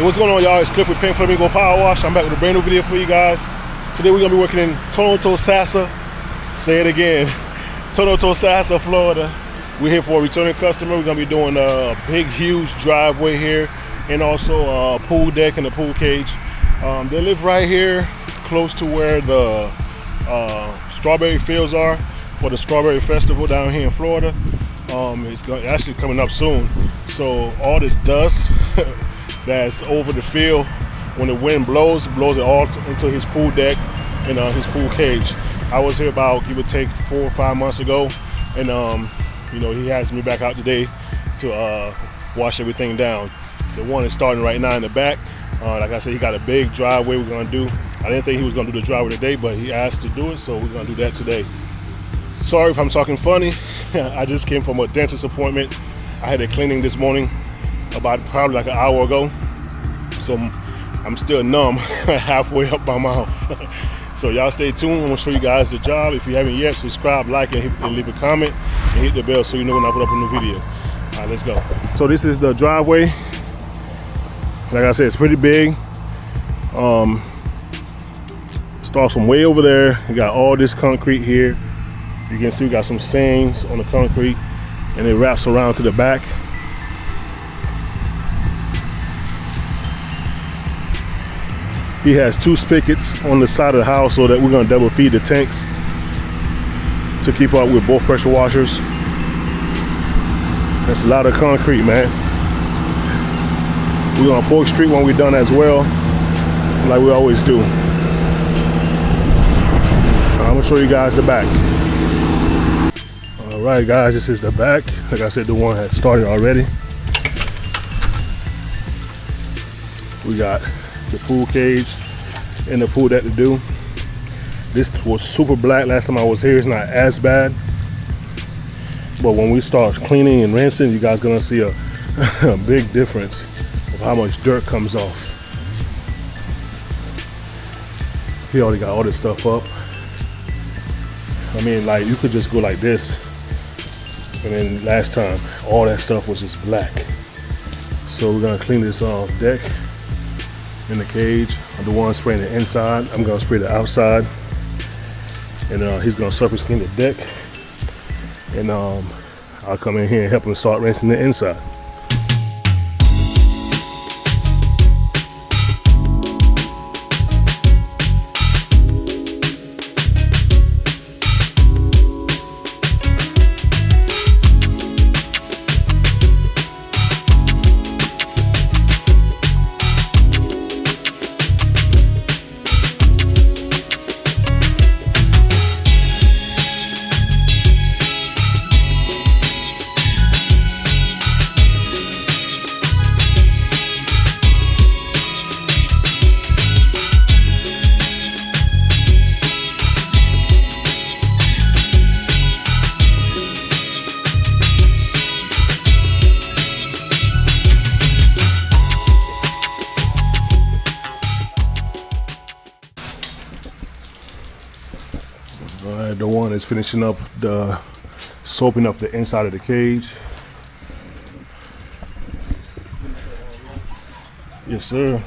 Hey, what's going on, y'all? It's Cliff with Pink Flamingo Power Wash. I'm back with a brand new video for you guys. Today we're gonna be working in Tosasa. Say it again, Tosasa, Florida. We're here for a returning customer. We're gonna be doing a big, huge driveway here, and also a pool deck and a pool cage. They live right here, close to where the strawberry fields are for the Strawberry Festival down here in Florida. It's actually coming up soon. So all this dust that's over the field, when the wind blows it all into his pool deck and his pool cage. I was here about, give or take, 4 or 5 months ago, and you know, he has me back out today to wash everything down. The one is starting right now in the back. Like I said, he got a big driveway we're gonna do. I didn't think he was gonna do the driveway today, but he asked to do it, so we're gonna do that today. Sorry if I'm talking funny. I just came from a dentist appointment. I had a cleaning this morning about probably like an hour ago, so I'm still numb halfway up my mouth. So y'all stay tuned. I'm gonna show you guys the job. If you haven't yet, subscribe, like, and leave a comment, and hit the bell so you know when I put up a new video. All right, let's go. So this is the driveway. Like I said, it's pretty big. Starts from way over there. You got all this concrete here. You can see we got some stains on the concrete, and it wraps around to the back. He has 2 spigots on the side of the house so that we're gonna double feed the tanks to keep up with both pressure washers. That's a lot of concrete, man. We're gonna pour street when we're done as well, like we always do. I'm gonna show you guys the back. All right, guys, this is the back. Like I said, the one has started already. We got the pool cage and the pool deck to do. This was super black last time I was here. It's not as bad, but when we start cleaning and rinsing, you guys gonna see a big difference of how much dirt comes off. He already got all this stuff up. I mean, like, you could just go like this, and then last time all that stuff was just black. So we're gonna clean this deck in the cage. I'm the one spraying the inside. I'm gonna spray the outside, and he's gonna surface clean the deck, and I'll come in here and help him start rinsing the inside. Alright, the one is finishing up the soaping up the inside of the cage. Yes, sir.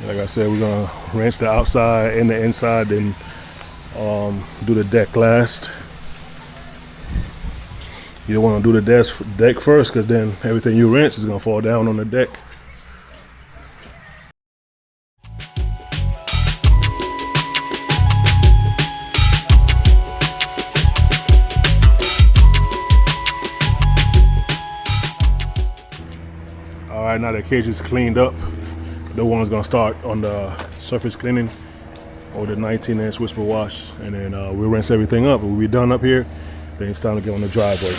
Like I said, we're gonna rinse the outside and the inside, then do the deck last. You don't want to do the deck first, because then everything you rinse is gonna fall down on the deck. All right, now the cage is cleaned up. The one's gonna start on the surface cleaning or the 19-inch whisper wash, and then we'll rinse everything up. We'll be done up here. Then it's time to get on the driveway.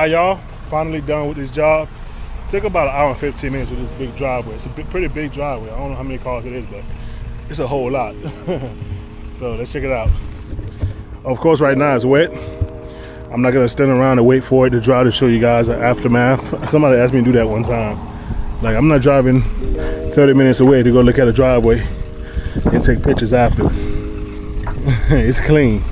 Alright y'all, finally done with this job. Took about an hour and 15 minutes with this big driveway. It's a pretty big driveway. I don't know how many cars it is, but it's a whole lot. So let's check it out. Of course, right now it's wet. I'm not gonna stand around and wait for it to dry to show you guys the aftermath. Somebody asked me to do that one time. Like, I'm not driving 30 minutes away to go look at a driveway and take pictures after. It's clean.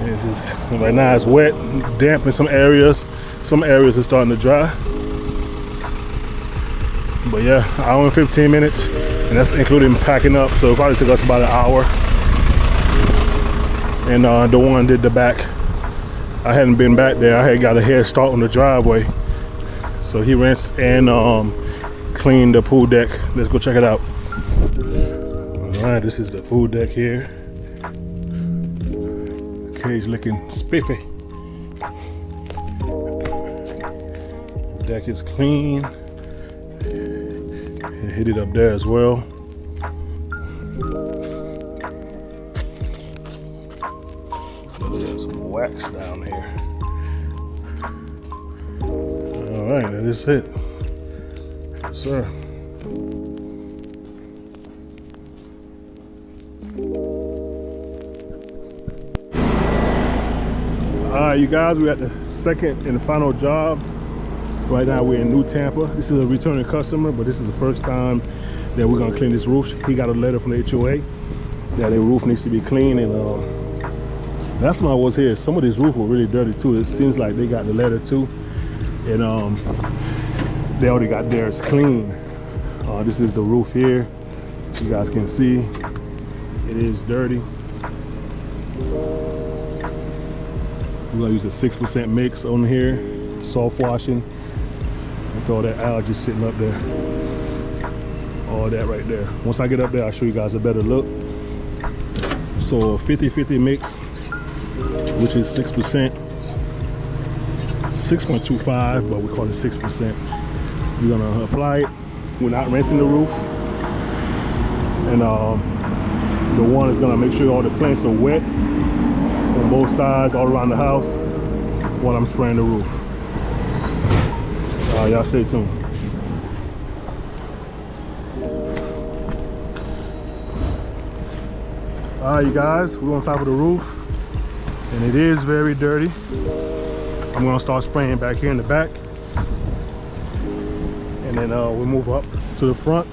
It's just, right now it's wet, damp in some areas. Some areas are starting to dry. But yeah, hour and 15 minutes, and that's including packing up. So it probably took us about an hour. And the one did the back. I hadn't been back there. I had got a head start on the driveway. So he rinsed and cleaned the pool deck. Let's go check it out. All right, this is the pool deck here. Cage looking spiffy. Deck is clean. Hit it up there as well. There's some wax down here. All right, that is it. Yes, sir. All right, you guys, we're at the second and final job. Right now we're in New Tampa. This is a returning customer, but this is the first time that we're gonna clean this roof. He got a letter from the HOA that the roof needs to be clean, and last time I was here, some of this roof was really dirty too. It seems like they got the letter too, and they already got theirs clean. This is the roof here. You guys can see it is dirty. We're gonna use a 6% mix on here, soft washing. Look at all that algae sitting up there. All that right there. Once I get up there, I'll show you guys a better look. So 50-50 mix, which is 6%, 6.25, but we call it 6%. We're gonna apply it. We're not rinsing the roof. And the one is gonna make sure all the plants are wet on both sides, all around the house, while I'm spraying the roof. Y'all stay tuned. All right, you guys, we're on top of the roof, and it is very dirty. I'm gonna start spraying back here in the back, and then we'll move up to the front.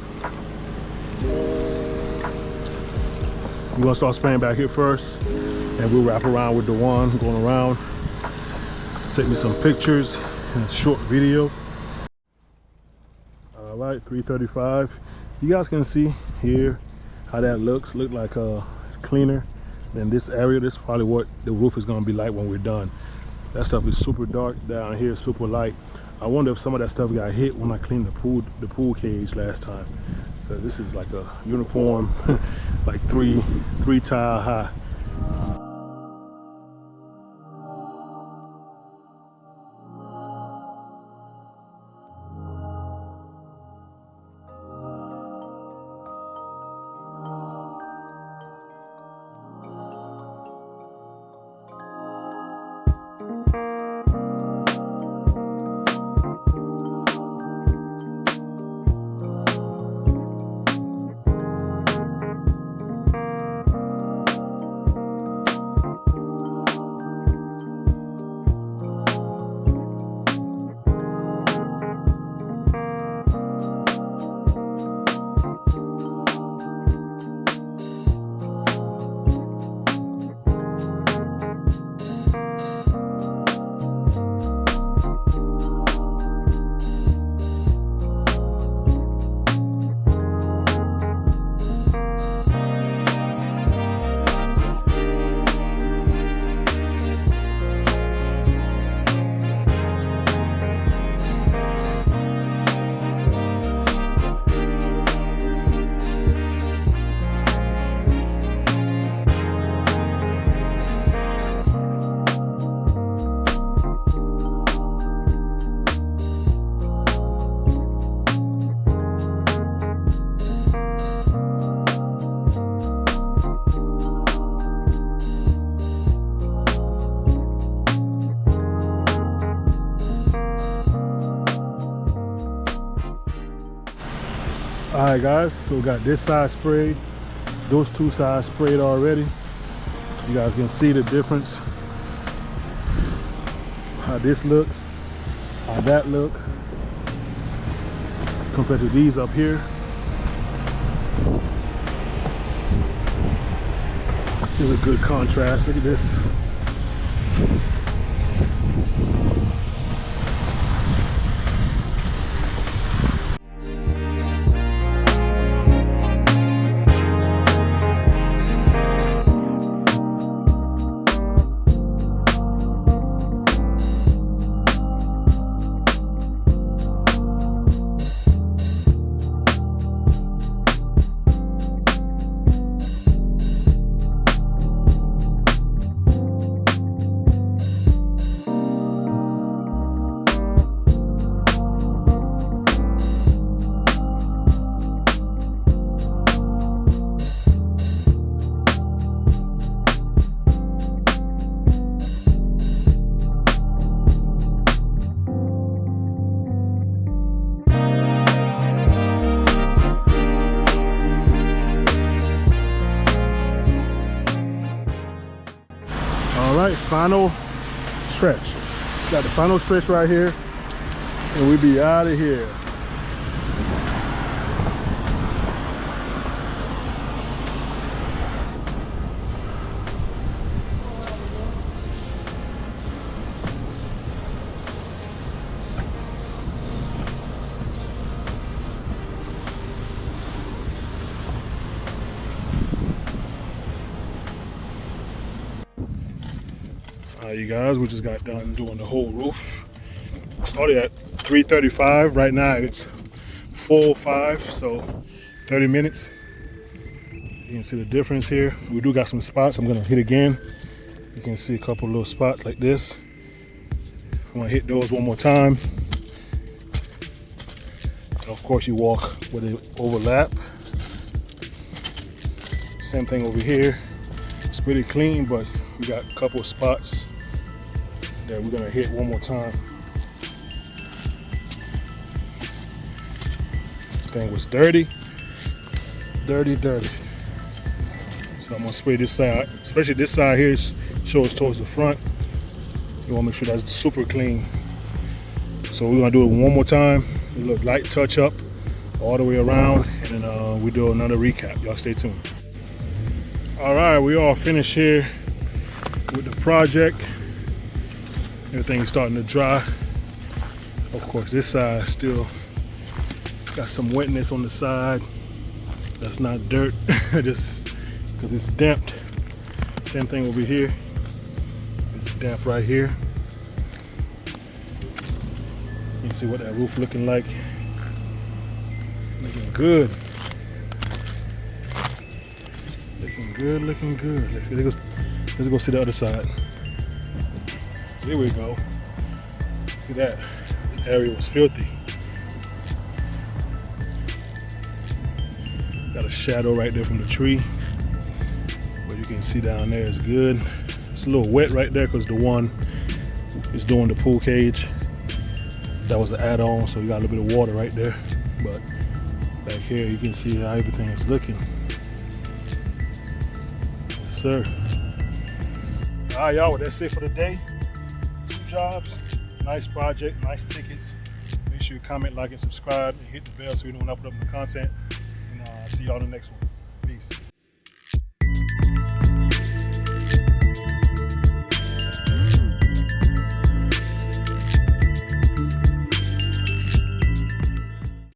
We're gonna start spraying back here first, and we'll wrap around with the one going around. Take me some pictures and a short video. All right, 335. You guys can see here how that looks. Look like it's cleaner than this area. This is probably what the roof is gonna be like when we're done. That stuff is super dark down here, super light. I wonder if some of that stuff got hit when I cleaned the pool cage last time. Because this is like a uniform, like three tile high. All right, guys, so we got this side sprayed, those two sides sprayed already. You guys can see the difference, how this looks, how that look compared to these up here. This is a good contrast. Look at this. All right, final stretch. Got the final stretch right here, and we be out of here. You guys, we just got done doing the whole roof. Started at 3:35. Right now it's 4:05, so 30 minutes. You can see the difference here. We do got some spots. I'm gonna hit again. You can see a couple little spots like this. I'm gonna hit those one more time. And of course, you walk where they overlap. Same thing over here. It's pretty clean, but we got a couple of spots that we're gonna hit one more time. Thing was dirty. So I'm gonna spray this side, especially this side here shows towards the front. You wanna make sure that's super clean. So we're gonna do it one more time, a little light touch up all the way around, and then we do another recap. Y'all stay tuned. All right, we all finished here with the project. Everything's starting to dry. Of course, this side still got some wetness on the side. That's not dirt, just because it's damped. Same thing over here. It's damp right here. You can see what that roof looking like. Looking good. Looking good. Let's go see the other side. There we go. Look at that. This area was filthy. Got a shadow right there from the tree. But you can see down there is good. It's a little wet right there because the one is doing the pool cage. That was the add-on, so we got a little bit of water right there. But back here you can see how everything is looking. Yes, sir. All right, y'all, well, that's it for the day. 2 jobs, nice project, nice tickets. Make sure you comment, like, and subscribe, and hit the bell so you know when I put up new content. And see y'all in the next one.